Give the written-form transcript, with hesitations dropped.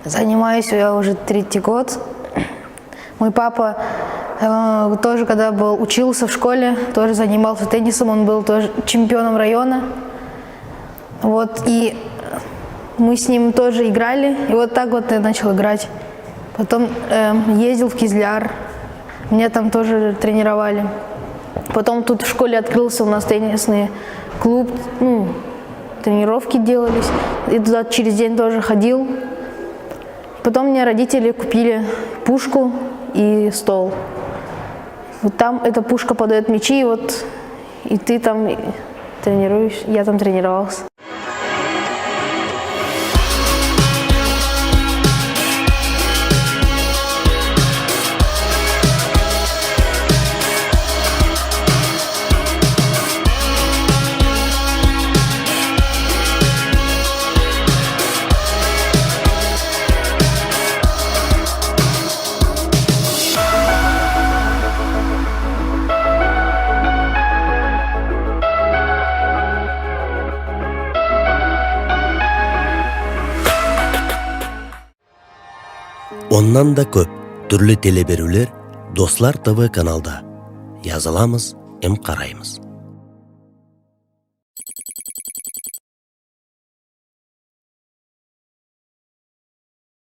Занимаюсь я уже 3-й год. Мой папа тоже, когда учился в школе, тоже занимался теннисом, он был тоже чемпионом района. Вот, и мы с ним тоже играли, и вот так вот я начал играть. Потом ездил в Кизляр, меня там тоже тренировали. Потом тут в школе открылся у нас теннисный клуб, тренировки делались, и туда через день тоже ходил. Потом мне родители купили пушку и стол. Вот там эта пушка подает мячи, и ты там тренируешь, я там тренировался. Ondan da көп түрлі телеберүүлер Достар ТВ каналда. Жазыламыз, карайбыз.